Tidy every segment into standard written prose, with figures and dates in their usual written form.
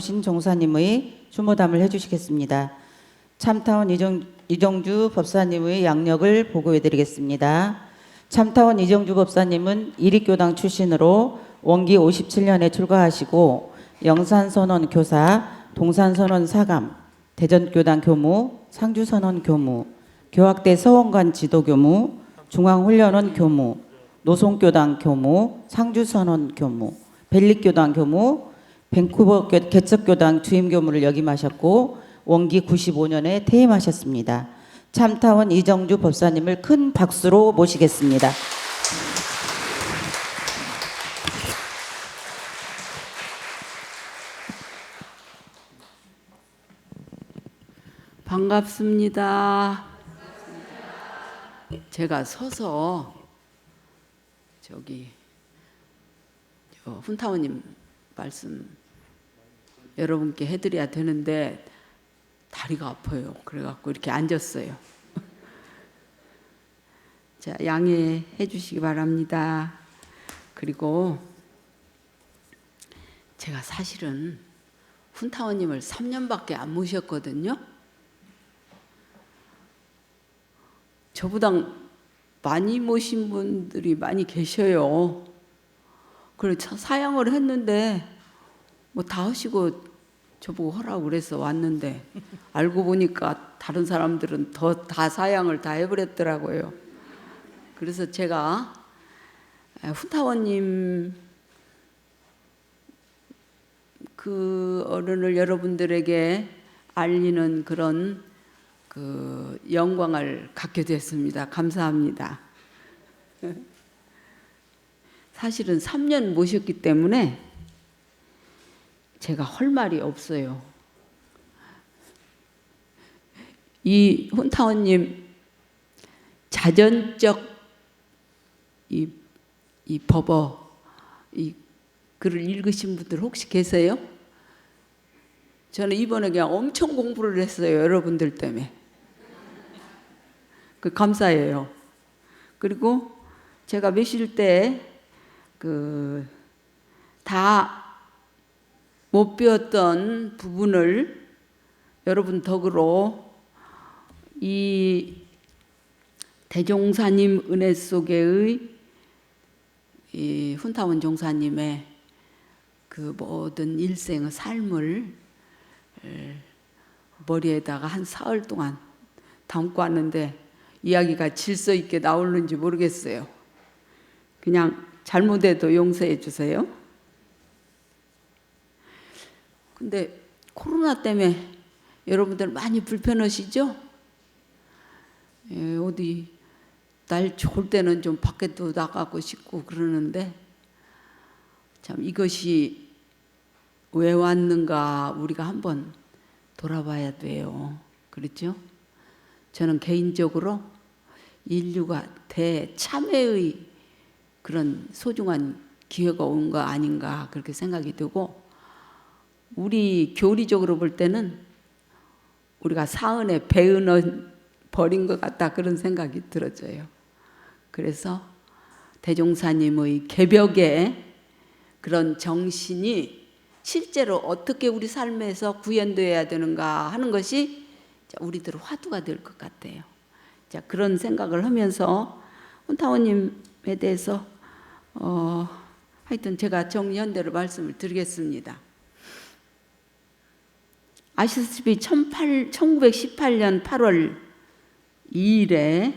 신 종사님의 추모담을 해주시겠습니다. 참타원 이정주 법사님의 양력을 보고해드리겠습니다. 참타원 이정주 법사님은 이립교당 출신으로 원기 57년에 출가하시고 영산선원 교사, 동산선원 사감, 대전교당 교무, 상주선원 교무, 교학대 서원관 지도교무, 중앙훈련원 교무, 노송교당 교무, 상주선원 교무, 벨릭교당 교무, 밴쿠버 개척교당 주임교무를 역임하셨고 원기 95년에 퇴임하셨습니다. 참타원 이정주 법사님을 큰 박수로 모시겠습니다. 반갑습니다. 제가 서서 훈타원님 말씀 여러분께 해드려야 되는데 다리가 아파요. 그래갖고 이렇게 앉았어요. 자, 양해해 주시기 바랍니다. 그리고 제가 사실은 훈타원님을 3년밖에 안 모셨거든요. 저보다 많이 모신 분들이 많이 계셔요. 그래서 사양을 했는데 뭐 다 하시고 저보고 하라고 그래서 왔는데 알고 보니까 다른 사람들은 다 사양을 다 해버렸더라고요. 그래서 제가 훈타원님 그 어른을 여러분들에게 알리는 그런 그 영광을 갖게 됐습니다. 감사합니다. 사실은 3년 모셨기 때문에 제가 할 말이 없어요. 이 훈타원님 자전적 이 법어 이 글을 읽으신 분들 혹시 계세요? 저는 이번에 그냥 엄청 공부를 했어요. 여러분들 때문에. 그 감사해요. 그리고 제가 매실 때 다 못 배웠던 부분을 여러분 덕으로 이 대종사님 은혜 속에의 이 훈타원 종사님의 그 모든 일생의 삶을 머리에다가 한 사흘 동안 담고 왔는데 이야기가 질서 있게 나오는지 모르겠어요. 그냥 잘못해도 용서해 주세요. 근데 코로나 때문에 여러분들 많이 불편하시죠? 어디 날 좋을 때는 좀 밖에도 나가고 싶고 그러는데 참 이것이 왜 왔는가 우리가 한번 돌아봐야 돼요. 그렇죠? 저는 개인적으로 인류가 대참회의 그런 소중한 기회가 온 거 아닌가 그렇게 생각이 되고 우리 교리적으로 볼 때는 우리가 사은에 배은을 버린 것 같다 그런 생각이 들어져요. 그래서 대종사님의 개벽의 그런 정신이 실제로 어떻게 우리 삶에서 구현되어야 되는가 하는 것이 우리들 화두가 될 것 같아요. 자, 그런 생각을 하면서 훈타원님에 대해서 하여튼 제가 정리한 대로 말씀을 드리겠습니다. 아시다시피 1918년 8월 2일에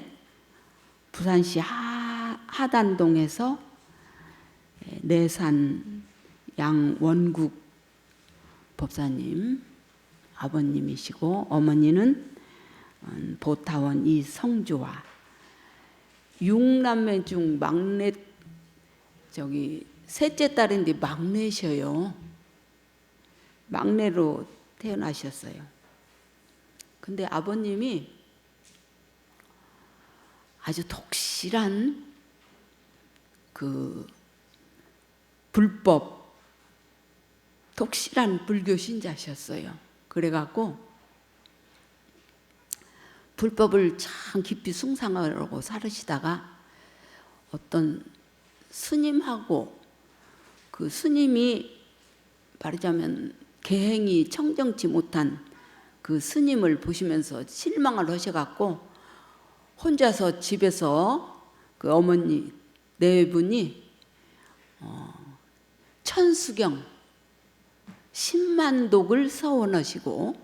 부산시 하단동에서 내산 양원국 법사님 아버님이시고 어머니는 보타원 이성주와 6남매 중 막내 셋째 딸인데 막내셔요. 막내로 태어나셨어요. 근데 아버님이 아주 독실한 독실한 불교 신자셨어요. 그래갖고 불법을 참 깊이 숭상하고 살으시다가 어떤 스님하고 그 스님이 말하자면 계행이 청정치 못한 그 스님을 보시면서 실망을 하셔갖고 혼자서 집에서 그 어머니 네 분이 천수경 10만독을 서원하시고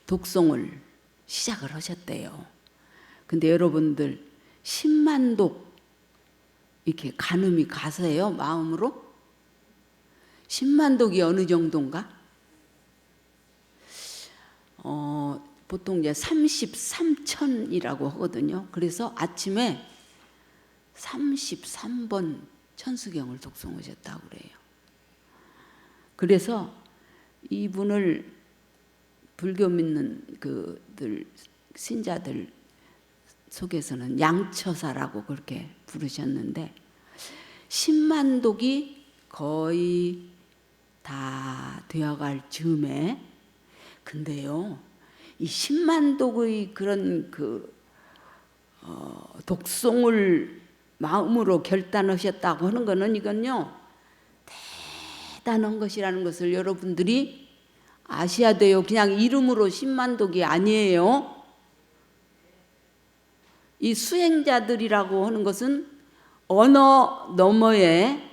독송을 시작을 하셨대요. 근데 여러분들 10만독 이렇게 가늠이 가세요? 마음으로? 10만독이 어느 정도인가? 보통 이제 33천이라고 하거든요. 그래서 아침에 33번 천수경을 독송하셨다고 그래요. 그래서 이분을 불교 믿는 그들 신자들 속에서는 양처사라고 그렇게 부르셨는데 10만독이 거의 다 되어갈 즈음에 근데요 이 10만독의 그런 독송을 마음으로 결단하셨다고 하는 거는 이건요 대단한 것이라는 것을 여러분들이 아셔야 돼요. 그냥 이름으로 10만독이 아니에요. 이 수행자들이라고 하는 것은 언어 너머에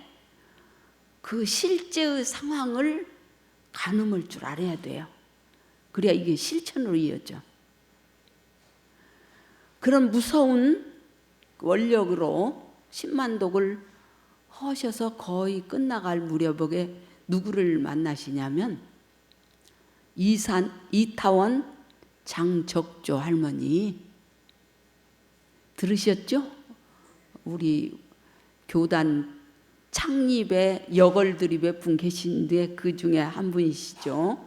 그 실제의 상황을 가늠할 줄 알아야 돼요. 그래야 이게 실천으로 이어져. 그런 무서운 원력으로 10만독을 하셔서 거의 끝나갈 무렵에 누구를 만나시냐면 이타원 장적조 할머니 들으셨죠? 우리 교단 창립에 여걸들이 몇 분 계신데 그 중에 한 분이시죠.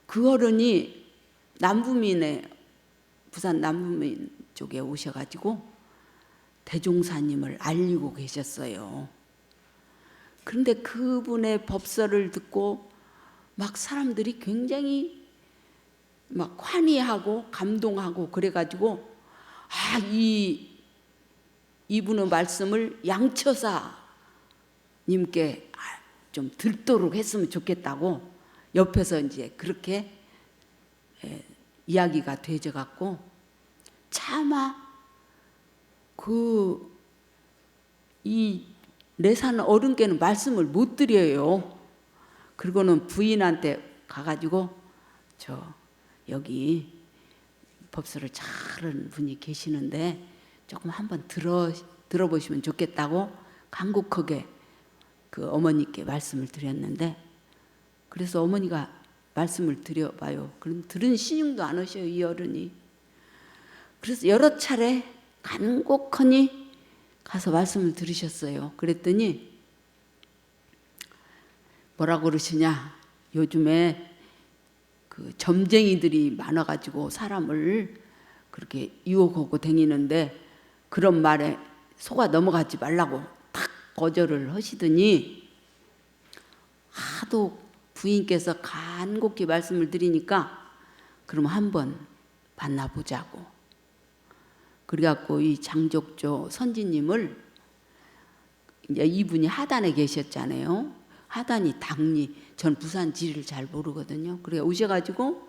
그 어른이 남부민에 부산 남부민 쪽에 오셔가지고 대종사님을 알리고 계셨어요. 그런데 그분의 법설을 듣고 막 사람들이 굉장히 막 환희하고 감동하고 그래가지고 이분의 말씀을 양처사님께 좀 듣도록 했으면 좋겠다고 옆에서 이제 그렇게 이야기가 되져 갖고 차마 이 내산 어른께는 말씀을 못 드려요. 그리고는 부인한테 가가지고 여기 법설을 잘하는 분이 계시는데 조금 한번 들어보시면 좋겠다고 간곡하게 그 어머니께 말씀을 드렸는데 그래서 어머니가 말씀을 드려봐요. 그럼 들은 신용도 안 하셔요, 이 어른이. 그래서 여러 차례 간곡하니 가서 말씀을 들으셨어요. 그랬더니 뭐라고 그러시냐, 요즘에 그 점쟁이들이 많아가지고 사람을 그렇게 유혹하고 다니는데 그런 말에 속아 넘어가지 말라고 탁 거절을 하시더니 하도 부인께서 간곡히 말씀을 드리니까 그럼 한번 만나보자고. 그래갖고 이 장적조 선지님을 이제 이분이 하단에 계셨잖아요. 하단이 당리, 전 부산 지리를 잘 모르거든요. 그래 오셔가지고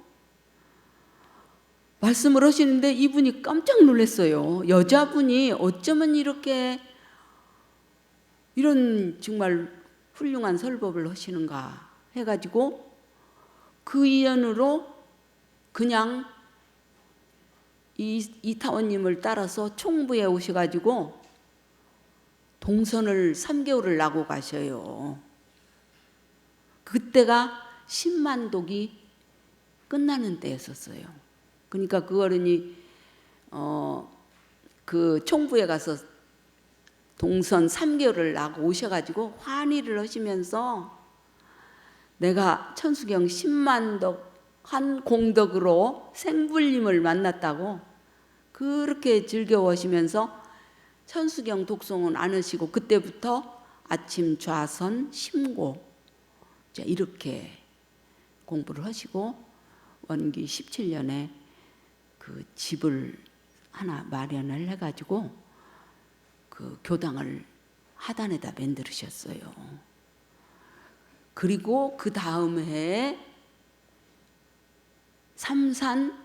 말씀을 하시는데 이분이 깜짝 놀랐어요. 여자분이 어쩌면 이렇게 이런 정말 훌륭한 설법을 하시는가 해가지고 그 인연으로 그냥 이타원님을 따라서 총부에 오셔가지고 동선을 3개월을 나고 가셔요. 그때가 10만독이 끝나는 때였었어요. 그러니까 그 어른이 그 총부에 가서 동선 3개월을 나고 오셔가지고 환희를 하시면서 내가 천수경 10만독 한 공덕으로 생불님을 만났다고 그렇게 즐거워하시면서 천수경 독송은 안 하시고 그때부터 아침 좌선 심고 이렇게 공부를 하시고 원기 17년에 그 집을 하나 마련을 해가지고 그 교당을 하단에다 만들으셨어요. 그리고 그 다음 해에 삼산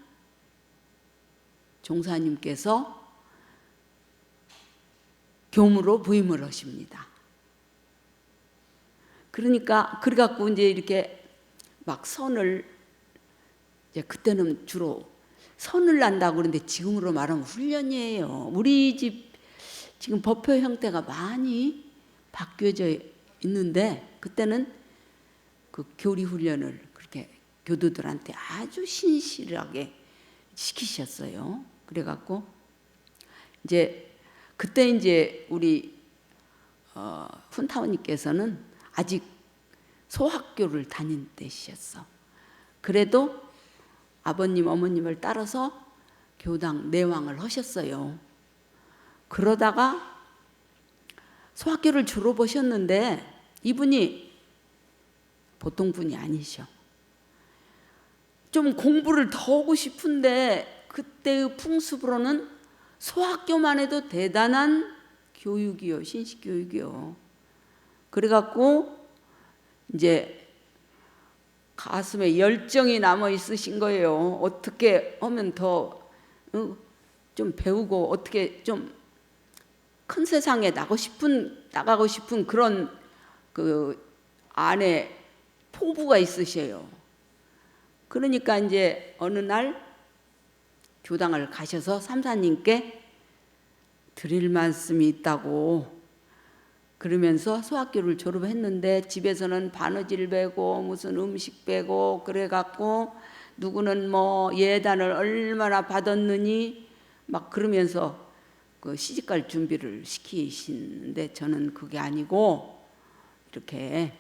종사님께서 교무로 부임을 하십니다. 그러니까 그래갖고 이제 이렇게 막 선을, 이제 그때는 주로 선을 난다고 그러는데 지금으로 말하면 훈련이에요. 우리 집 지금 법표 형태가 많이 바뀌어져 있는데 그때는 그 교리 훈련을 그렇게 교도들한테 아주 신실하게 시키셨어요. 그래갖고 이제 그때 이제 우리 훈타오님께서는 아직 소학교를 다닌 때셨어. 그래도 아버님 어머님을 따라서 교당 내왕을 하셨어요. 그러다가 소학교를 졸업하셨는데 이분이 보통 분이 아니셔. 좀 공부를 더 하고 싶은데 그때의 풍습으로는 소학교만 해도 대단한 교육이요, 신식 교육이요. 그래갖고 이제 가슴에 열정이 남아 있으신 거예요. 어떻게 하면 더 좀 배우고 어떻게 좀 큰 세상에 나가고 싶은 그런 그 안에 포부가 있으셔요. 그러니까 이제 어느 날 교당을 가셔서 삼사님께 드릴 말씀이 있다고 그러면서 소학교를 졸업했는데 집에서는 바느질 배고 무슨 음식 배고 그래갖고 누구는 뭐 예단을 얼마나 받았느니 막 그러면서 그 시집갈 준비를 시키시는데 저는 그게 아니고 이렇게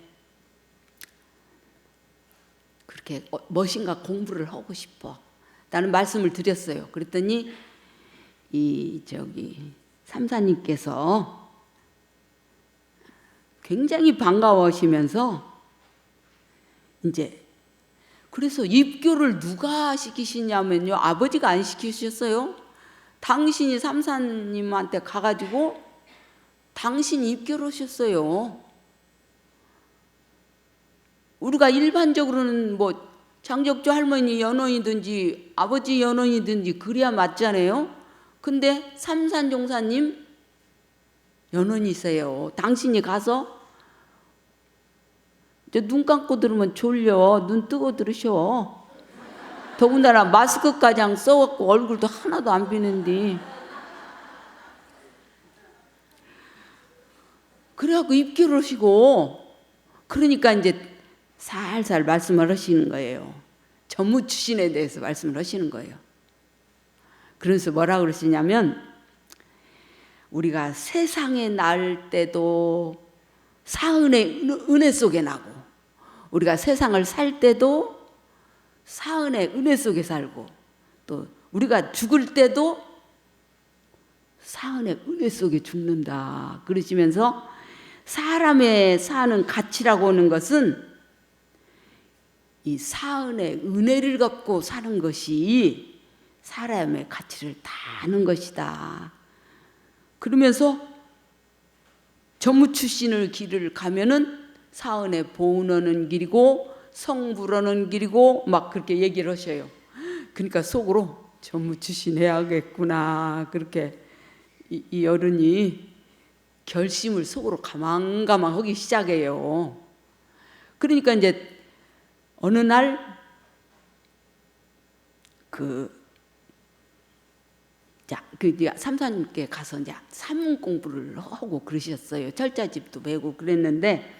그렇게 무엇인가 공부를 하고 싶어 라는 말씀을 드렸어요. 그랬더니 이 삼사님께서 굉장히 반가워하시면서 이제 그래서 입교를 누가 시키시냐면요, 아버지가 안 시키셨어요. 당신이 삼사님한테 가가지고 당신이 입교를 하셨어요. 우리가 일반적으로는 뭐 장적조 할머니 연원이든지 아버지 연원이든지 그래야 맞잖아요. 근데 삼산종사님 연원이세요. 당신이 가서 눈 감고 들으면 졸려. 눈 뜨고 들으셔. 더군다나 마스크까지 안 써갖고 얼굴도 하나도 안 비는데. 그래갖고 입교를 하시고 그러니까 이제 살살 말씀을 하시는 거예요. 전무 출신에 대해서 말씀을 하시는 거예요. 그래서 뭐라 그러시냐면 우리가 세상에 날 때도 사은의 은혜 속에 나고 우리가 세상을 살 때도 사은의 은혜 속에 살고 또 우리가 죽을 때도 사은의 은혜 속에 죽는다 그러시면서 사람의 사는 가치라고 하는 것은 이 사은의 은혜를 갖고 사는 것이 사람의 가치를 다하는 것이다. 그러면서 전무 출신의 길을 가면은 사은의 보은하는 길이고 성불하는 길이고 막 그렇게 얘기를 하셔요. 그러니까 속으로 전무 출신 해야겠구나 그렇게 이 어른이 결심을 속으로 가만가만 하기 시작해요. 그러니까 이제 어느 날 삼사님께 가서 이제 산문 공부를 하고 그러셨어요. 철자집도 배우고 그랬는데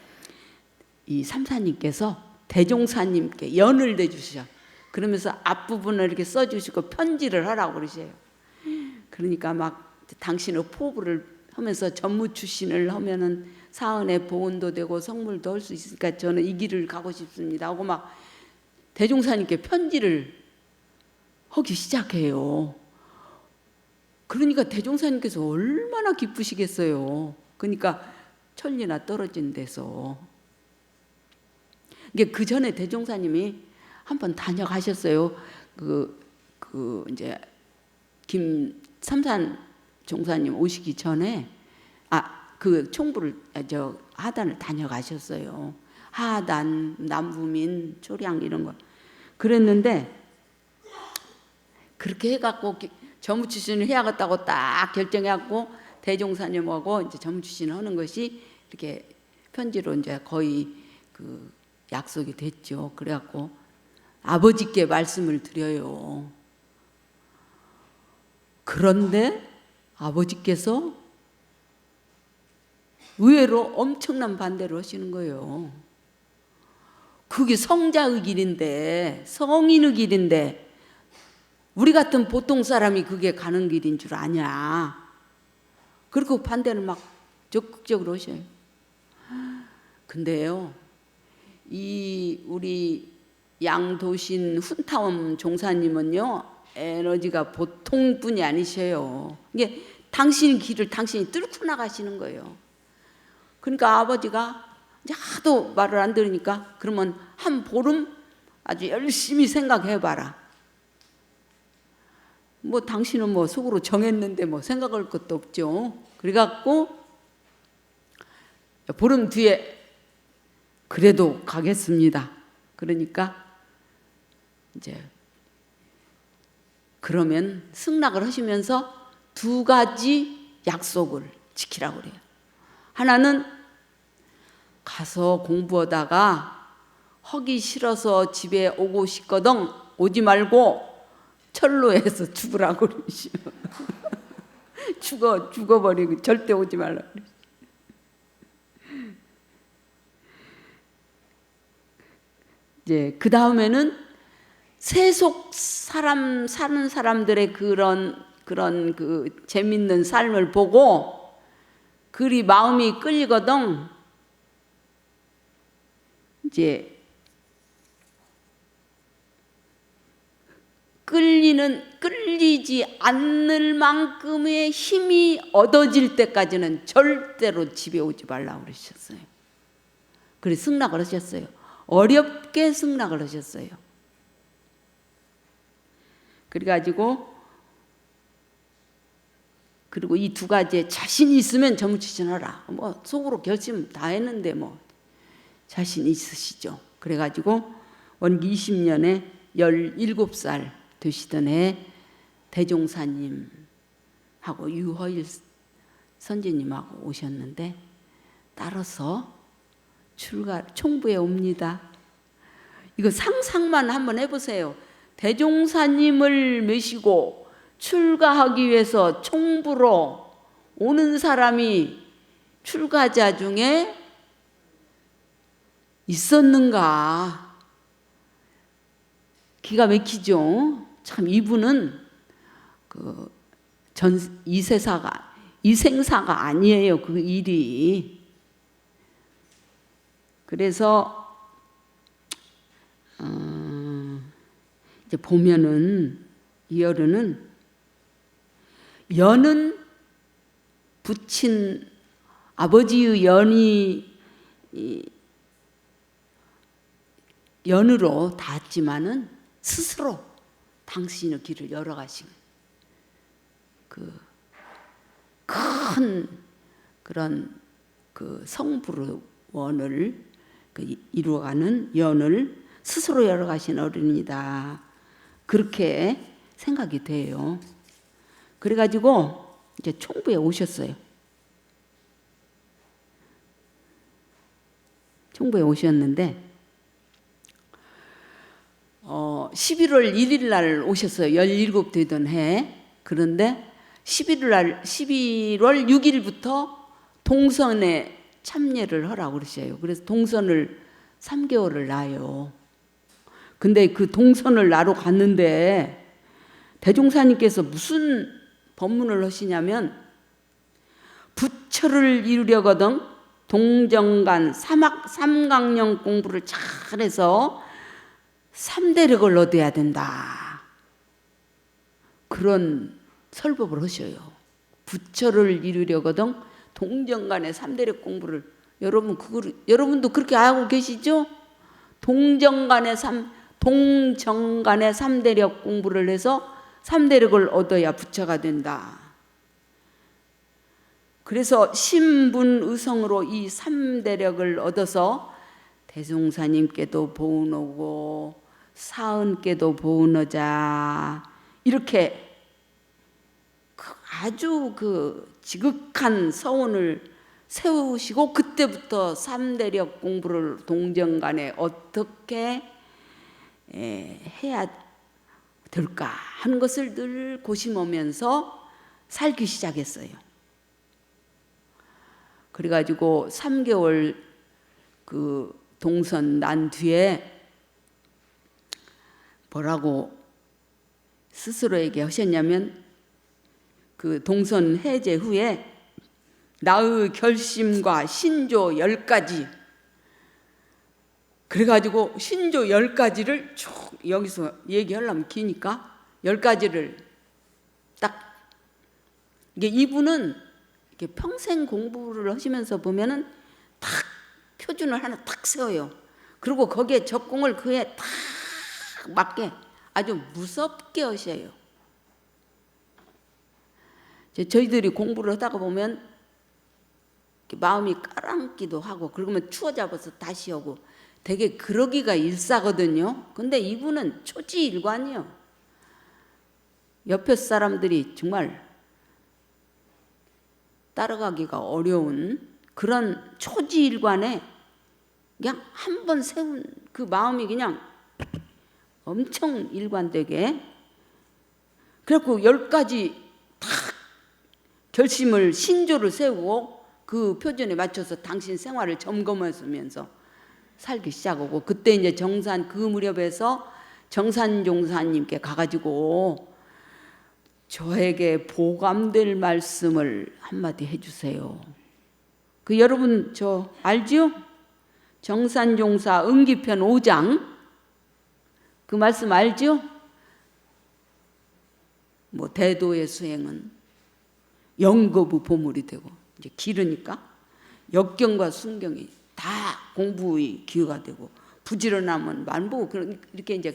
이 삼사님께서 대종사님께 연을 내주셔. 그러면서 앞부분을 이렇게 써주시고 편지를 하라고 그러셔요. 그러니까 막 당신의 포부를 하면서 전무 출신을 하면은 사은의 보은도 되고 성물도 할 수 있으니까 저는 이 길을 가고 싶습니다 하고 막 대종사님께 편지를 하기 시작해요. 그러니까 대종사님께서 얼마나 기쁘시겠어요. 그러니까 천리나 떨어진 데서 이게 그 전에 대종사님이 한번 다녀가셨어요. 이제 삼산 종사님 오시기 전에 그 총부를 하단을 다녀가셨어요. 하단, 남부민, 초량 이런 거 그랬는데 그렇게 해갖고 전무추신을 해야겠다고 딱 결정해갖고 대종사님하고 이제 전무추신을 하는 것이 이렇게 편지로 이제 거의 그 약속이 됐죠. 그래갖고 아버지께 말씀을 드려요. 그런데 아버지께서 의외로 엄청난 반대를 하시는 거예요. 그게 성자의 길인데, 성인의 길인데 우리 같은 보통 사람이 그게 가는 길인 줄 아냐. 그렇게 반대를 막 적극적으로 하셔요. 근데요, 이 우리 양도신 훈타엄 종사님은요, 에너지가 보통 분이 아니셔요. 이게 당신 길을 당신이 뚫고 나가시는 거예요. 그러니까 아버지가 이제 하도 말을 안 들으니까 그러면 한 보름 아주 열심히 생각해봐라. 뭐 당신은 뭐 속으로 정했는데 뭐 생각할 것도 없죠. 그래갖고 보름 뒤에 그래도 가겠습니다. 그러니까 이제 그러면 승낙을 하시면서 두 가지 약속을 지키라고 그래요. 하나는 가서 공부하다가 하기 싫어서 집에 오고 싶거든 오지 말고 철로에서 죽으라고 그러시오. 죽어버리고 절대 오지 말라고 그러시오. 이제 그 다음에는 세속 사람 사는 사람들의 그런 그 재밌는 삶을 보고 그리 마음이 끌리거든. 이제 끌리지 않을 만큼의 힘이 얻어질 때까지는 절대로 집에 오지 말라고 그러셨어요. 그래서 승낙을 하셨어요. 어렵게 승낙을 하셨어요. 그래가지고 그리고 이 두 가지에 자신이 있으면 전무추신하라. 뭐 속으로 결심 다 했는데 뭐 자신 있으시죠. 그래가지고 원기 20년에 17살 되시던 해 대종사님하고 유허일 선지님하고 오셨는데 따라서 총부에 옵니다. 이거 상상만 한번 해보세요. 대종사님을 모시고 출가하기 위해서 총부로 오는 사람이 출가자 중에 있었는가? 기가 막히죠. 참 이분은 그 이생사가 아니에요. 그 일이. 그래서 이제 보면은 이 연은 붙인 아버지의 연으로 닿았지만은 스스로 당신의 길을 열어가신 그 큰 그런 그 성불원을 이루어가는 연을 스스로 열어가신 어른이다. 그렇게 생각이 돼요. 그래가지고 이제 총부에 오셨어요. 총부에 오셨는데 11월 1일 날 오셨어요. 17 되던 해. 그런데 11월 6일부터 동선에 참여를 하라고 그러셔요. 그래서 동선을 3개월을 놔요. 근데 그 동선을 나러 갔는데 대종사님께서 무슨 법문을 하시냐면 부처를 이루려거든 동정간 삼강령 공부를 잘해서 3대력을 얻어야 된다. 그런 설법을 하셔요. 부처를 이루려거든 동정간의 3대력 공부를 여러분도 그렇게 알고 계시죠? 동정간의 3대력 공부를 해서 3대력을 얻어야 부처가 된다. 그래서 신분의성으로 이 3대력을 얻어서 대종사님께도 보은오고 사은께도 보은어자 이렇게 아주 지극한 서원을 세우시고 그때부터 삼대력 공부를 동정간에 어떻게 해야 될까 하는 것을 늘 고심하면서 살기 시작했어요. 그래가지고 3개월 동선 난 뒤에 뭐라고 스스로에게 하셨냐면 동선 해제 후에 나의 결심과 신조 10가지 그래가지고 신조 10가지를 쭉 여기서 얘기하려면 기니까 10가지를 딱 이게 이분은 이렇게 평생 공부를 하시면서 보면은 딱 표준을 하나 딱 세워요. 그리고 거기에 적공을 그에 딱 맞게 아주 무섭게 하셔요. 저희들이 공부를 하다가 보면 마음이 깔아앉기도 하고 그러면 추워 잡아서 다시 오고 되게 그러기가 일사거든요. 근데 이분은 초지일관이요. 옆에 사람들이 정말 따라가기가 어려운 그런 초지일관에 그냥 한 번 세운 그 마음이 그냥 엄청 일관되게 그래갖고 10가지 딱 결심을 신조를 세우고 그 표준에 맞춰서 당신 생활을 점검하면서 살기 시작하고 그때 이제 정산 그 무렵에서 정산종사님께 가가지고 저에게 보감될 말씀을 한마디 해주세요. 여러분 저 알지요? 정산종사 응기편 5장 그 말씀 알지요? 대도의 수행은 영겁의 보물이 되고 이제 길으니까 역경과 순경이 다 공부의 기회가 되고 부지런하면 만보 이렇게 이제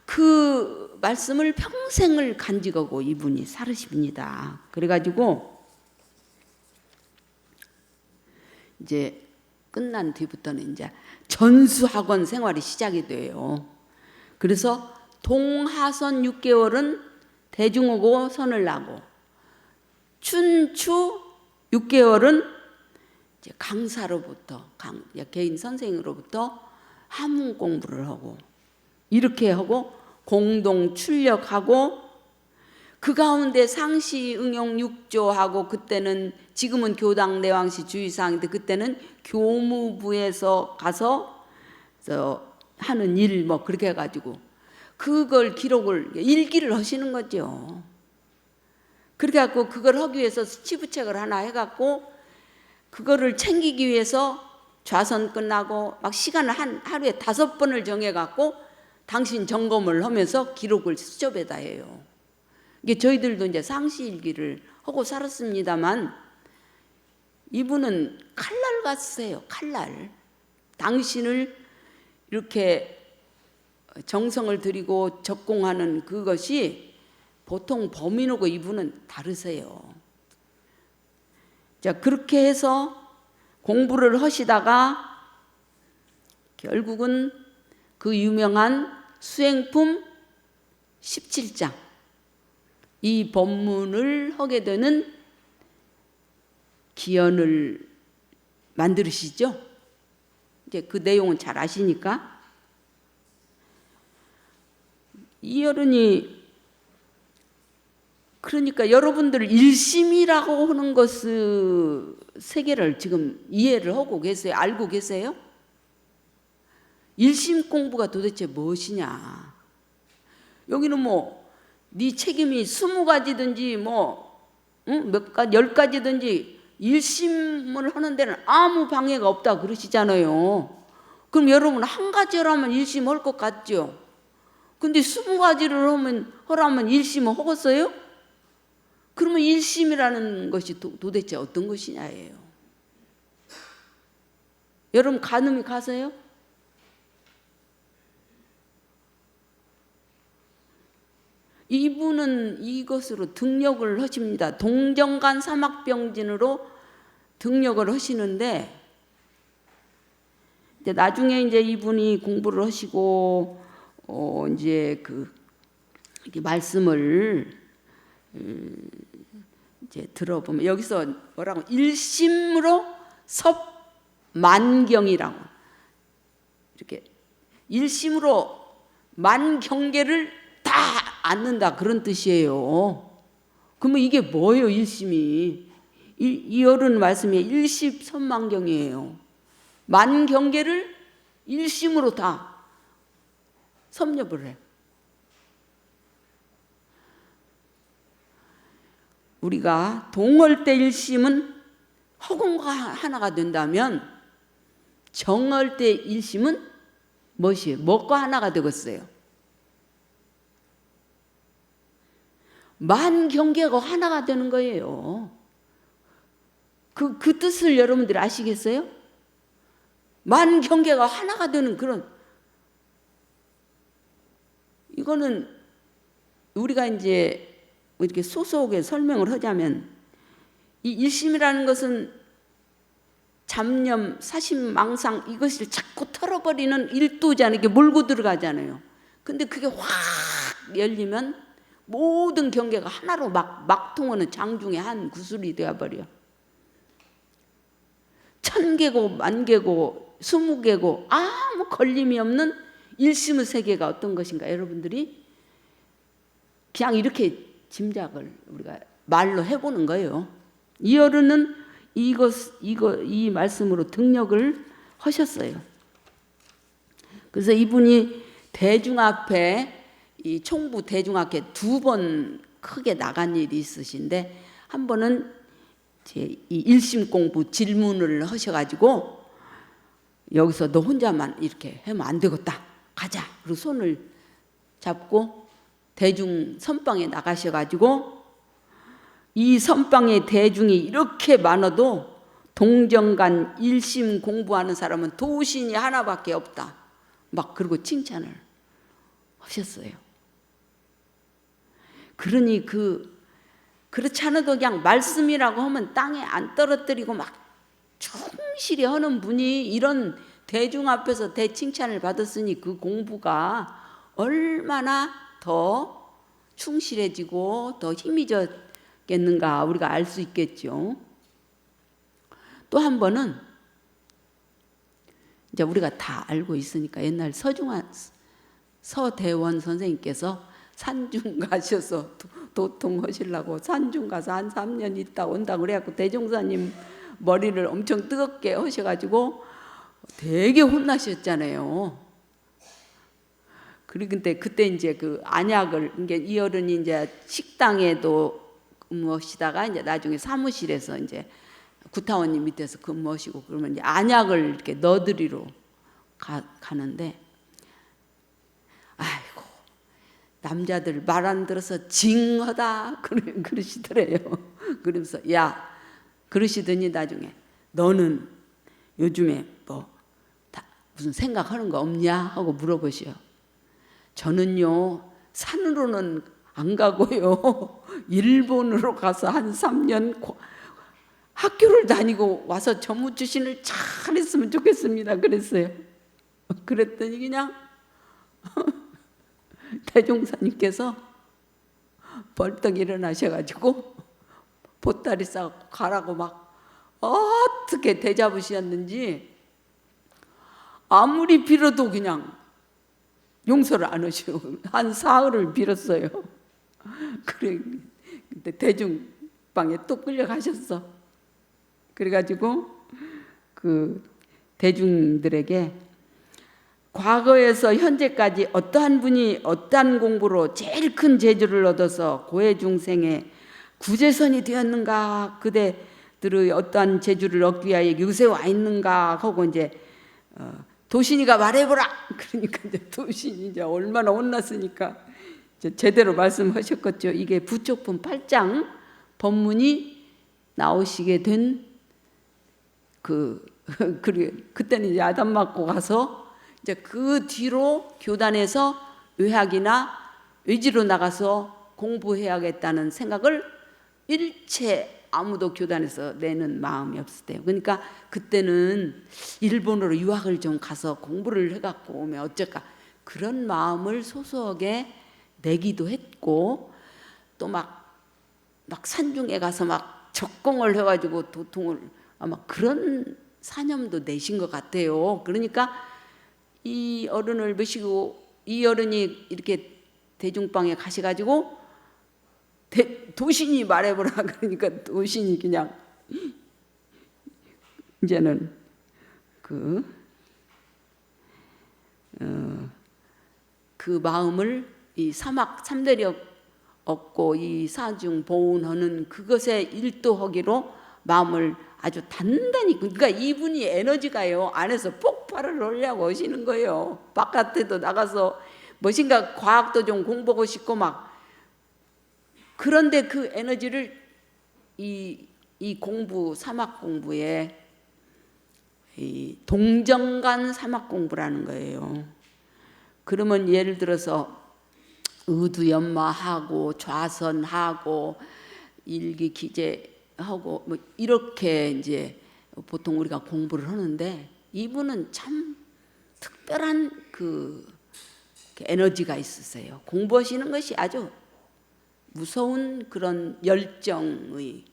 그 말씀을 평생을 간직하고 이분이 살으십니다. 그래가지고 이제 끝난 뒤부터는 이제 전수학원 생활이 시작이 돼요. 그래서 동하선 6개월은 대중하고 선을 나고 춘추 6개월은 이제 강사로부터 개인 선생으로부터 한문 공부를 하고 이렇게 하고 공동 출력하고 그 가운데 상시 응용 6조하고 그때는 지금은 교당 내왕시 주의사항인데 그때는 교무부에서 가서 하는 일 그렇게 해가지고 그걸 기록을 일기를 하시는 거죠. 그렇게 해갖고 그걸 하기 위해서 치부책을 하나 해갖고 그거를 챙기기 위해서 좌선 끝나고 막 시간을 하루에 5번을 정해갖고 당신 점검을 하면서 기록을 수첩에다 해요. 이게 저희들도 이제 상시일기를 하고 살았습니다만 이분은 칼날 같으세요. 칼날. 당신을 이렇게 정성을 들이고 적공하는 그것이 보통 범인하고 이분은 다르세요. 자, 그렇게 해서 공부를 하시다가 결국은 그 유명한 수행품 17장 이 법문을 하게 되는 기연을 만들으시죠. 이제 그 내용은 잘 아시니까 이 어른이 그러니까 여러분들 일심이라고 하는 것을 세계를 지금 이해를 하고 계세요? 알고 계세요? 일심 공부가 도대체 무엇이냐? 여기는 네 책임이 20가지든지 몇 가지 10가지든지 일심을 하는 데는 아무 방해가 없다 그러시잖아요. 그럼 여러분 한 가지라면 일심할 것 같죠? 근데 20가지를 하라면 일심을 하겠어요? 그러면 일심이라는 것이 도대체 어떤 것이냐예요. 여러분 가늠이 가세요? 이분은 이것으로 등력을 하십니다. 동정간 사막병진으로 등력을 하시는데 이제 나중에 이제 이분이 공부를 하시고 이제 이렇게 말씀을 이제 들어보면 여기서 뭐라고 일심으로 섭만경이라고 이렇게 일심으로 만경계를 다 안는다 그런 뜻이에요. 그러면 이게 뭐예요? 일심이 이 어른 말씀에 일십선만경이에요. 만경계를 일심으로 다 섭렵을 해. 우리가 동얼대 일심은 허공과 하나가 된다면 정얼대 일심은 무엇이에요? 뭐가 하나가 되겠어요? 만경계가 하나가 되는 거예요. 그 뜻을 여러분들이 아시겠어요? 만경계가 하나가 되는 그런, 이거는 우리가 이제 이렇게 소소하게 설명을 하자면 이 일심이라는 것은 잡념, 사심, 망상 이것을 자꾸 털어버리는 일도잖아요. 이게 몰고 들어가잖아요. 근데 그게 확 열리면 모든 경계가 하나로 막 통하는 장중의 한 구슬이 되어버려. 1000개고 10,000개고 20개고 아무 걸림이 없는 일심의 세계가 어떤 것인가 여러분들이 그냥 이렇게 짐작을 우리가 말로 해보는 거예요. 이 어른은 이 말씀으로 등력을 하셨어요. 그래서 이분이 대중 앞에 이 총부 대중 앞에 2번 크게 나간 일이 있으신데 한 번은 이 일심 공부 질문을 하셔가지고 여기서 너 혼자만 이렇게 하면 안 되겠다 가자 그리고 손을 잡고 대중 선방에 나가셔가지고 이 선방에 대중이 이렇게 많아도 동정간 일심 공부하는 사람은 도신이 하나밖에 없다 막 그러고 칭찬을 하셨어요. 그러니 그렇지 않아도 그냥 말씀이라고 하면 땅에 안 떨어뜨리고 막 충실히 하는 분이 이런 대중 앞에서 대칭찬을 받았으니 그 공부가 얼마나 더 충실해지고 더 힘이졌겠는가 우리가 알 수 있겠죠. 또 한 번은 이제 우리가 다 알고 있으니까 옛날 서대원 선생님께서 산중 가셔서 도통하시려고 산중 가서 한 3년 있다 온다 그래갖고 대종사님 머리를 엄청 뜨겁게 하셔가지고 되게 혼나셨잖아요. 근데 그때 이제 그 안약을 이게 이 어른이 이제 식당에도 근무하시다가 이제 나중에 사무실에서 이제 구타원님 밑에서 근무하시고 그러면 이제 안약을 이렇게 넣어드리러 가는데 아이고 남자들 말 안 들어서 징하다 그러시더래요. 그러면서 야 그러시더니 나중에 너는 요즘에 뭐 무슨 생각하는 거 없냐 하고 물어보시오. 저는요 산으로는 안 가고요 일본으로 가서 한 3년 학교를 다니고 와서 전무주신을 잘했으면 좋겠습니다 그랬어요. 그랬더니 그냥 대종사님께서 벌떡 일어나셔가지고 보따리 싸고 가라고 막 어떻게 대잡으셨는지 아무리 빌어도 그냥 용서를 안 하시고 한 사흘을 빌었어요. 그래 근데 대중방에 또 끌려가셨어. 그래가지고 그 대중들에게 과거에서 현재까지 어떠한 분이 어떠한 공부로 제일 큰 재주를 얻어서 고해중생의 구제선이 되었는가 그대들의 어떠한 재주를 얻기 위하여 요새 와 있는가 하고 이제 도신이가 말해보라. 그러니까 이제 도신이 이제 얼마나 혼났으니까 이제 제대로 말씀하셨겠죠. 이게 부촉품 8장 법문이 나오시게 된 그때는 이제 아담 맞고 가서 이제 그 뒤로 교단에서 외학이나 외지로 나가서 공부해야겠다는 생각을 일체 아무도 교단에서 내는 마음이 없을 때요. 그러니까 그때는 일본으로 유학을 좀 가서 공부를 해갖고 오면 어쩔까 그런 마음을 소소하게 내기도 했고 또 막 산중에 가서 막 적공을 해가지고 도통을 아마 그런 사념도 내신 것 같아요. 그러니까 이 어른을 모시고 이 어른이 이렇게 대중방에 가셔가지고 도신이 말해보라 그러니까 도신이 그냥 이제는 그 마음을 이 사막 삼대력 얻고 이 사중 보훈하는 그것에 일도하기로 마음을 아주 단단히 그러니까 이분이 에너지가요 안에서 폭발을 하려고 하시는 거예요. 바깥에도 나가서 무엇인가 과학도 좀 공부하고 싶고 막 그런데 그 에너지를 이 공부 사막 공부에 이 동정간 사막 공부라는 거예요. 그러면 예를 들어서 의두연마하고 좌선하고 일기기재하고 뭐 이렇게 이제 보통 우리가 공부를 하는데 이분은 참 특별한 그 에너지가 있으세요. 공부하시는 것이 아주 무서운 그런 열정의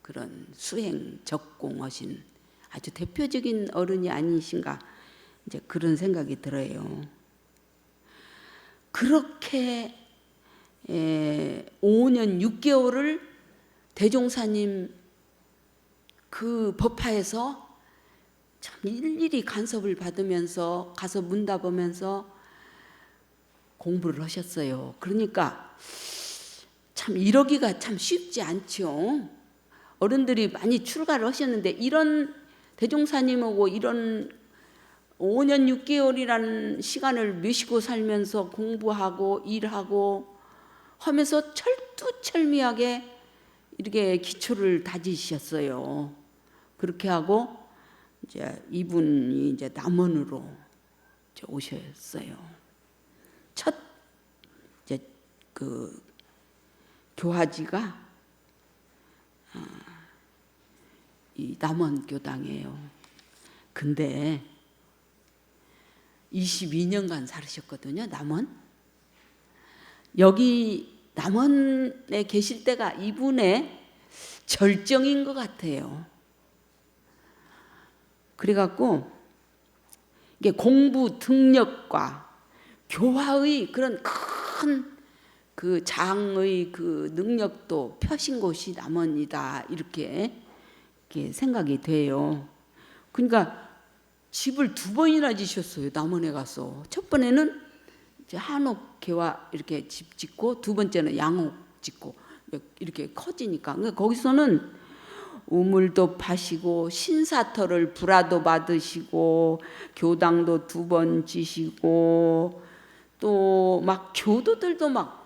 그런 수행 적공하신 아주 대표적인 어른이 아니신가 이제 그런 생각이 들어요. 그렇게 5년 6개월을 대종사님 그 법화에서 참 일일이 간섭을 받으면서 가서 문답하면서 공부를 하셨어요. 그러니까 참 이러기가 참 쉽지 않죠. 어른들이 많이 출가를 하셨는데 이런 대종사님하고 이런 5년 6개월이라는 시간을 미시고 살면서 공부하고 일하고 하면서 철두철미하게 이렇게 기초를 다지셨어요. 그렇게 하고 이제 이분이 이제 남원으로 이제 오셨어요. 첫 이제 그 교화지가 이 남원 교당이에요. 근데 22년간 살으셨거든요. 남원. 여기 남원에 계실 때가 이분의 절정인 것 같아요. 그래갖고 이게 공부 등력과 교화의 그런 큰 그 장의 그 능력도 펴신 곳이 남원이다 이렇게 생각이 돼요. 그러니까 집을 2번이나 지셨어요. 남원에 가서. 첫 번에는 이제 한옥 개화 이렇게 집 짓고 2번째는 양옥 짓고 이렇게 커지니까. 그러니까 거기서는 우물도 파시고 신사터를 불화도 받으시고 교당도 2번 지시고 또 막 교도들도 막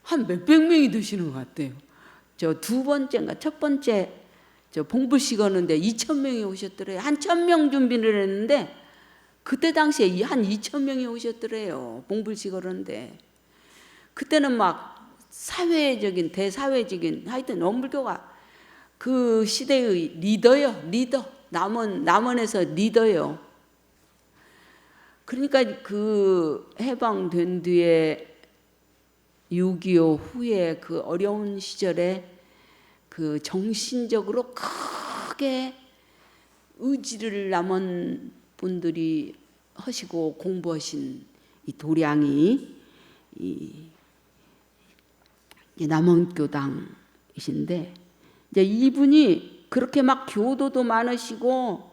한 몇백 명이 드시는 것 같아요. 저 2번째인가 첫 번째 저 봉불식 하는데 2,000명이 오셨더래요. 한 1,000명 준비를 했는데 그때 당시에 한 2,000명이 오셨더래요. 봉불식 하는데 그때는 막 사회적인 대사회적인 하여튼 원불교가 그 시대의 리더요. 리더. 남원에서 리더요. 그러니까 그 해방된 뒤에 6.25 후에 그 어려운 시절에 그 정신적으로 크게 의지를 남은 분들이 하시고 공부하신 이 도량이 이 남원교당이신데 이제 이분이 그렇게 막 교도도 많으시고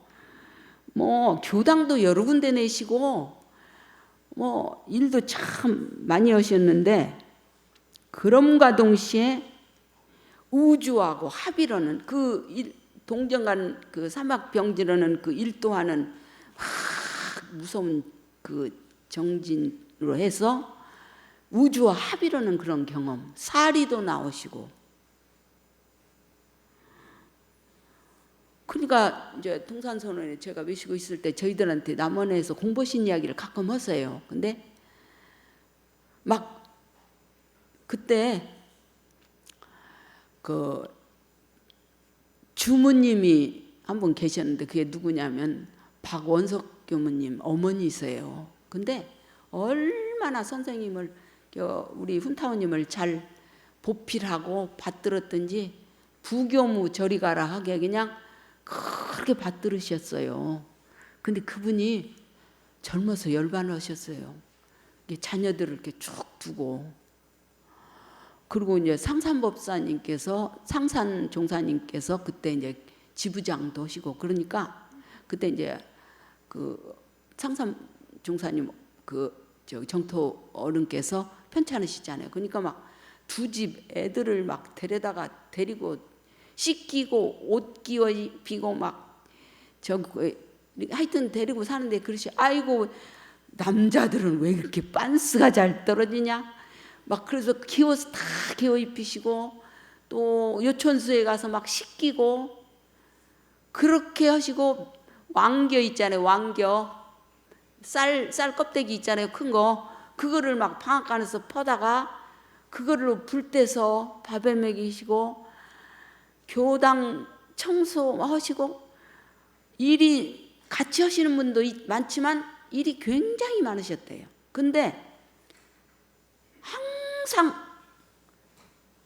뭐 교당도 여러 군데 내시고 뭐 일도 참 많이 하셨는데 그럼과 동시에 우주하고 합의로는 그 동정간 그 사막병지로는 그 일도하는 무서운 그 정진으로 해서 우주와 합의로는 그런 경험, 사리도 나오시고 그러니까 이제 통산선언에 제가 외시고 있을 때 저희들한테 남원에서 공보신 이야기를 가끔 하세요. 근데 막 그때 그 주무님이 한 분 계셨는데 그게 누구냐면 박원석 교무님 어머니세요. 근데 얼마나 선생님을 우리 훈타오님을 잘 보필하고 받들었든지 부교무 저리 가라 하게 그냥 그렇게 받들으셨어요. 근데 그분이 젊어서 열반하셨어요. 자녀들을 이렇게 쭉 두고. 그리고 이제 상산법사님께서 상산 종사님께서 그때 이제 지부장도 하시고 그러니까 그때 이제 그 상산 종사님 정토 어른께서 편찮으시잖아요. 그러니까 막 두 집 애들을 막 데리고 씻기고 옷 끼워 입히고 막 하여튼 데리고 사는데 그러시 아이고 남자들은 왜 이렇게 빤스가 잘 떨어지냐 막 그래서 키워서 다 키워 입히시고 또 요촌수에 가서 막 씻기고 그렇게 하시고 왕겨 있잖아요. 왕겨 쌀 껍데기 있잖아요. 큰 거 그거를 막 방앗간에서 퍼다가 그거를 불 떼서 밥에 먹이시고 교당 청소하시고 일이 같이 하시는 분도 많지만 일이 굉장히 많으셨대요. 근데 항상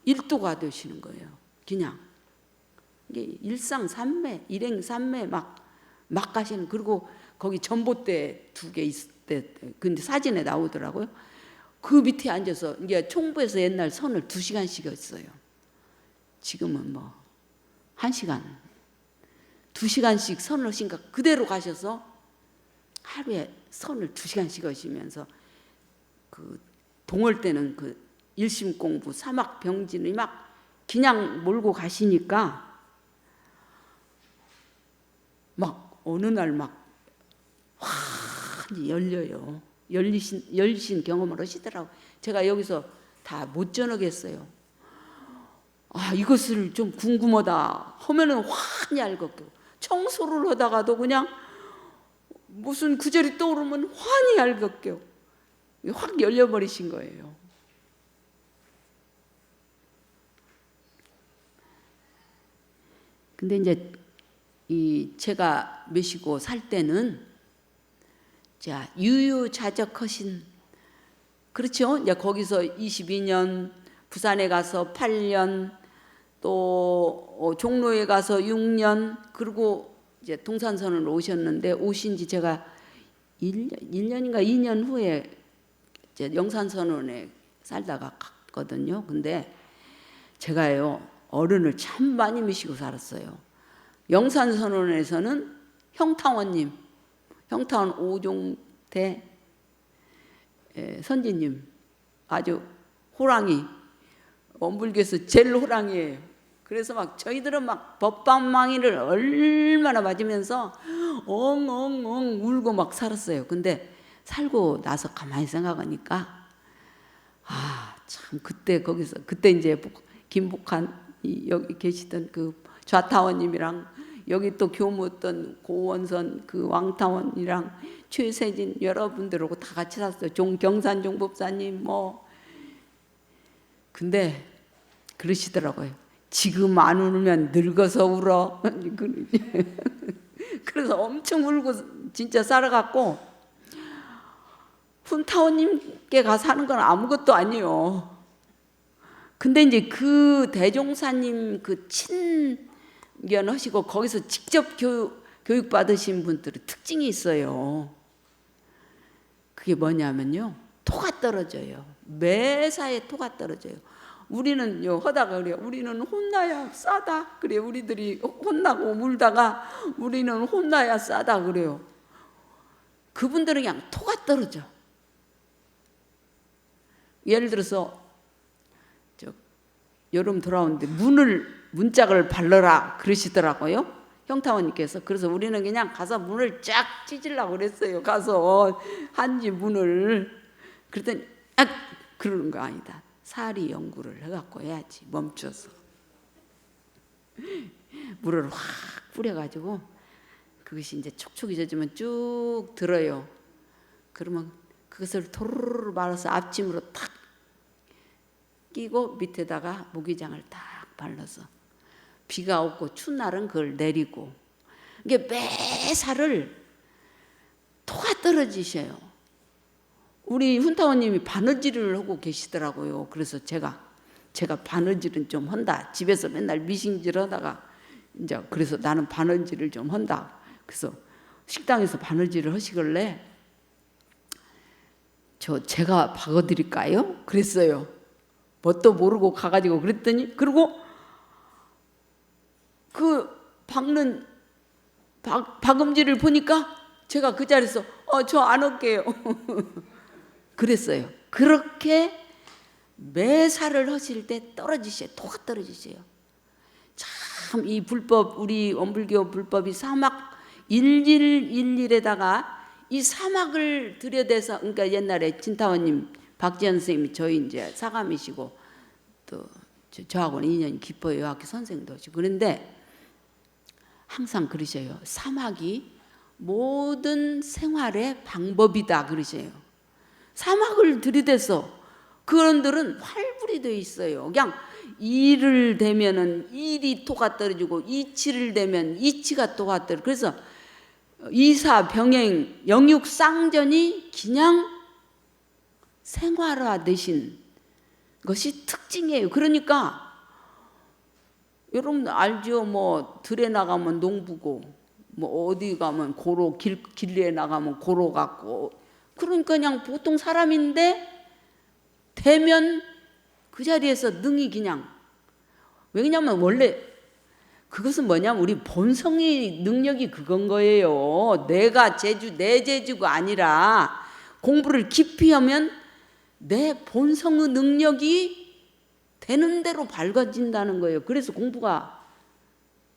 일도가 되시는 거예요. 그냥 이게 일상산매, 일행산매 막 가시는. 그리고 거기 전봇대 2개 있을 때, 근데 사진에 나오더라고요. 그 밑에 앉아서 이게 총부에서 옛날 선을 2시간씩 했어요. 지금은 뭐 1시간, 2시간씩 선을 하시니까 그대로 가셔서 하루에 선을 2시간씩 하시면서 그 동월 때는 그 일심 공부 사막 병진을 막 그냥 몰고 가시니까 막 어느 날 막 환히 열려요. 열리신 경험을 하시더라고. 제가 여기서 다 못 전하겠어요. 아, 이것을 좀 궁금하다 하면은 환히 알겠고, 청소를 하다가도 그냥 무슨 구절이 떠오르면 환히 알겠고, 확 열려버리신 거예요. 근데 이제 제가 모시고 살 때는 자 유유자적하신, 그렇죠? 이제 거기서 22년, 부산에 가서 8년, 또 종로에 가서 6년, 그리고 이제 동산선을 오셨는데 오신 지 제가 1년인가 2년 후에 이제 영산선원에 살다가 갔거든요. 근데 제가요 어른을 참 많이 미시고 살았어요. 영산선원에서는 형타원님, 형타원 오종대 선지님 아주 호랑이, 원불교에서 제일 호랑이에요. 그래서 막 저희들은 막 법방망이를 얼마나 맞으면서 엉엉엉 울고 막 살았어요. 근데 살고 나서 가만히 생각하니까 참 그때 이제 김복한 여기 계시던 그 좌타원님이랑 여기 또 교무했던 고원선 그 왕타원이랑 최세진 여러분들하고 다 같이 살았어요. 경산 종법사님 뭐. 근데 그러시더라고요. 지금 안 울면 늙어서 울어. 그래서 엄청 울고 진짜 살아갔고, 훈타오님께 가서 하는 건 아무것도 아니에요. 근데 이제 그 대종사님 그 친견하시고 거기서 직접 교육 받으신 분들의 특징이 있어요. 그게 뭐냐면요, 토가 떨어져요. 매사에 토가 떨어져요. 우리는 하다가 그래요. 우리는 혼나야 싸다. 그래, 우리들이 혼나고 물다가 우리는 혼나야 싸다 그래요. 그분들은 그냥 토가 떨어져. 예를 들어서 여름 돌아오는데 문짝을 발라라 그러시더라고요. 형타원님께서. 그래서 우리는 그냥 가서 문을 쫙 찢으려고 그랬어요. 가서 한지 문을. 그랬더니 그러는 거 아니다. 사리 연구를 해갖고 해야지. 멈춰서 물을 확 뿌려가지고 그것이 이제 촉촉이 젖으면 쭉 들어요. 그러면 그것을 토르르 말아서 앞짐으로 탁 끼고 밑에다가 모기장을 딱 발라서 비가 오고 추운 날은 그걸 내리고 이게 매사를 토가 떨어지셔요. 우리 훈타원님이 바느질을 하고 계시더라고요. 그래서 제가 바느질은 좀 한다. 집에서 맨날 미싱질 하다가 이제 그래서 나는 바느질을 좀 한다. 그래서 식당에서 바느질을 하시길래 제가 박아드릴까요? 그랬어요. 뭣도 모르고 가가지고 그랬더니 그리고 그 박음질을 보니까 제가 그 자리에서 저 안 할게요. 그랬어요. 그렇게 매사를 하실 때 떨어지셔요. 토가 떨어지셔요. 참 이 불법, 우리 원불교 불법이 사막 일일에다가 이 사막을 들여대서, 그러니까 옛날에 진타원님, 박지현 선생님이 저희 이제 사감이시고 또 저하고는 인연이 깊어요. 여학교 선생도 하시고. 그런데 항상 그러셔요. 사막이 모든 생활의 방법이다 그러셔요. 사막을 들이대서 그런들은 활불이 되어 있어요. 그냥 이를 대면은 일이 토가 떨어지고 이치를 대면 이치가 토가 떨어지고 그래서 이사 병행 영육 쌍전이 그냥 생활화 되신 것이 특징이에요. 그러니까 여러분 알죠? 뭐 들에 나가면 농부고 뭐 어디 가면 고로 길에 나가면 고로 같고 그러니까 그냥 보통 사람인데 되면 그 자리에서 능히 그냥 왜냐면 원래 그것은 뭐냐면 우리 본성의 능력이 그건 거예요. 내가 내 재주가 아니라 공부를 깊이 하면 내 본성의 능력이 되는 대로 밝아진다는 거예요. 그래서 공부가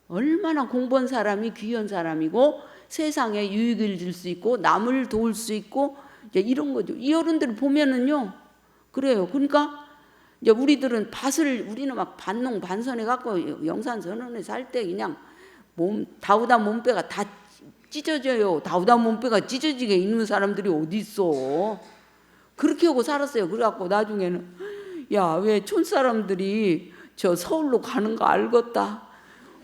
얼마나 공부한 사람이 귀한 사람이고 세상에 유익을 줄 수 있고 남을 도울 수 있고 이제 이런 거죠. 이 어른들 보면은요 그래요. 그러니까 이제 우리들은 우리는 막 반농 반선해 갖고 영산 선원에 살 때 그냥 다우다 몸빼가 다 찢어져요. 다우다 몸빼가 찢어지게 있는 사람들이 어디 있어? 그렇게 하고 살았어요. 그래갖고 나중에는 야, 왜 촌 사람들이 저 서울로 가는 거 알겠다.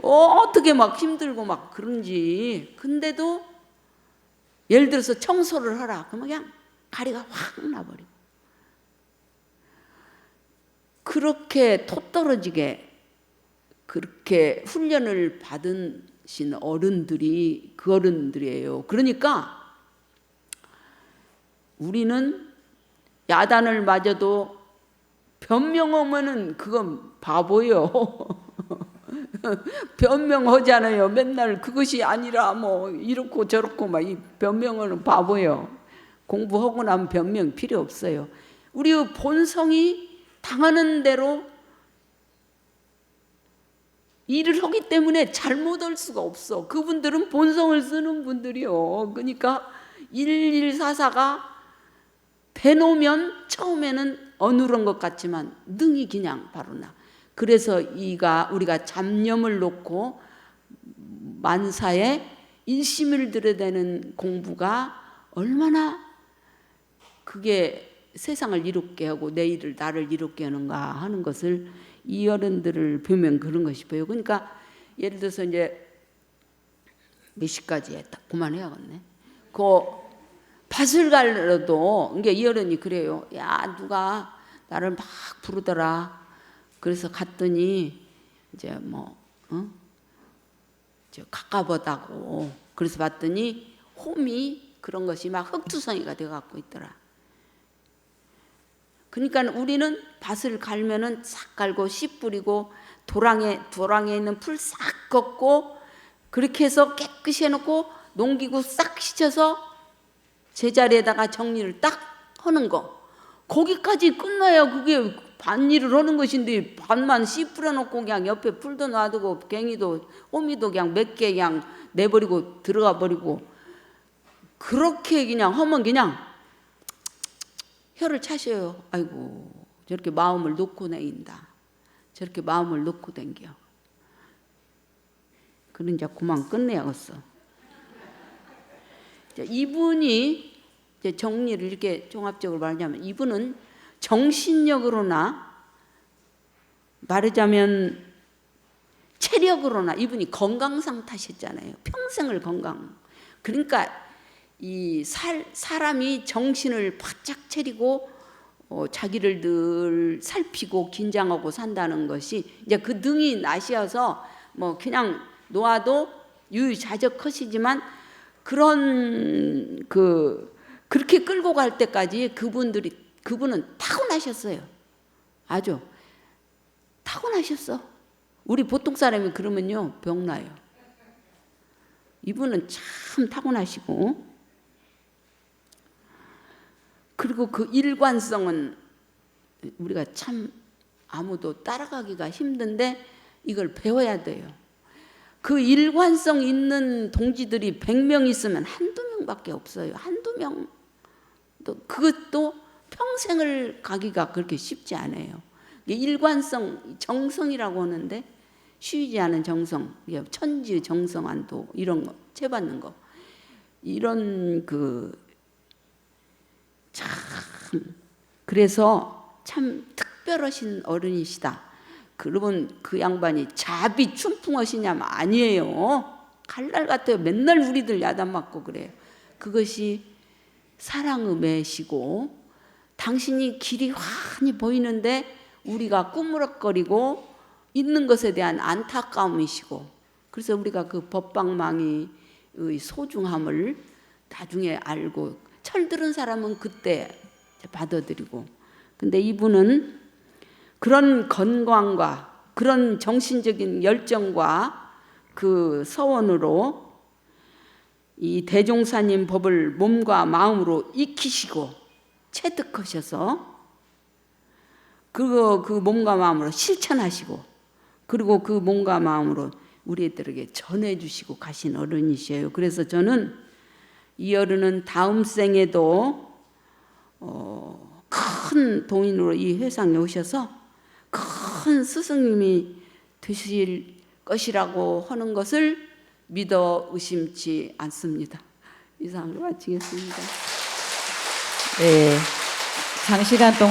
어떻게 막 힘들고 막 그런지. 근데도 예를 들어서 청소를 하라. 그러면 그냥 가리가 확 나버리고. 그렇게 토 떨어지게 그렇게 훈련을 받으신 어른들이 그 어른들이에요. 그러니까 우리는 야단을 맞아도 변명하면은 그건 바보예요. 변명하잖아요. 맨날 그것이 아니라 뭐 이렇고 저렇고 막 이 변명하는 바보예요. 공부하고 나면 변명 필요 없어요. 우리의 본성이 당하는 대로 일을 하기 때문에 잘못할 수가 없어. 그분들은 본성을 쓰는 분들이요. 그러니까 1144가 대놓으면 처음에는 어눌한 것 같지만 능히 그냥 바로 나. 그래서 우리가 잡념을 놓고 만사에 일심을 들여대는 공부가 얼마나 그게 세상을 이롭게 하고 내일을 나를 이롭게 하는가 하는 것을 이 어른들을 보면 그런 것이 보여요. 그러니까 예를 들어서 이제 몇 시까지 했다. 그만해야겠네. 그 밭을 갈려도 그러니까 이 어른이 그래요. 야, 누가 나를 막 부르더라. 그래서 갔더니 이제 저 가까보다고. 그래서 봤더니 홈이 그런 것이 막 흙투성이가 돼 갖고 있더라. 그러니까 우리는 밭을 갈면은 싹 갈고 씨 뿌리고 도랑에 있는 풀 싹 걷고 그렇게 해서 깨끗이 해놓고 농기구 싹 씻어서 제자리에다가 정리를 딱 하는 거. 거기까지 끝나야 그게 밭일을 하는 것인데 밭만 씨 뿌려놓고 그냥 옆에 풀도 놔두고 갱이도 호미도 그냥 몇 개 그냥 내버리고 들어가 버리고 그렇게 그냥 하면 그냥 혀를 차셔요. 아이고 저렇게 마음을 놓고 다닌다. 저렇게 마음을 놓고 댕겨. 그런 이제 그만 끝내야겠어. 이분이 이제 정리를 이렇게 종합적으로 말하자면 이분은 정신력으로나 말하자면 체력으로나 이분이 건강상 타셨잖아요. 평생을 건강. 그러니까 이 사람이 정신을 바짝 차리고 자기를 늘 살피고 긴장하고 산다는 것이 이제 그 등이 나시어서 뭐 그냥 놓아도 유유자적하시지만 그런 그렇게 끌고 갈 때까지 그분은 타고나셨어요. 아주 타고나셨어. 우리 보통 사람이 그러면요 병나요. 이분은 참 타고나시고, 그리고 그 일관성은 우리가 참 아무도 따라가기가 힘든데 이걸 배워야 돼요. 그 일관성 있는 동지들이 100명 있으면 한두 명밖에 없어요. 한두 명. 또 그것도 평생을 가기가 그렇게 쉽지 않아요. 일관성, 정성이라고 하는데 쉬지 않은 정성, 천지 정성안도 이런 거, 채받는 거, 이런 참 그래서 참 특별하신 어른이시다. 그러면 그 양반이 자비 춘풍하시냐면 아니에요. 칼날 같아요. 맨날 우리들 야단 맞고 그래요. 그것이 사랑의 매시고, 당신이 길이 환히 보이는데 우리가 꾸무럭거리고 있는 것에 대한 안타까움이시고, 그래서 우리가 그 법방망이의 소중함을 나중에 알고 철들은 사람은 그때 받아들이고, 근데 이분은 그런 건강과 그런 정신적인 열정과 그 서원으로 이 대종사님 법을 몸과 마음으로 익히시고 체득하셔서 그 몸과 마음으로 실천하시고, 그리고 그 몸과 마음으로 우리들에게 전해주시고 가신 어른이시에요. 그래서 저는 이 어른은 다음 생에도 큰 도인으로 이 회상에 오셔서 큰 스승님이 되실 것이라고 하는 것을 믿어 의심치 않습니다. 이상으로 마치겠습니다. 네, 장시간 동안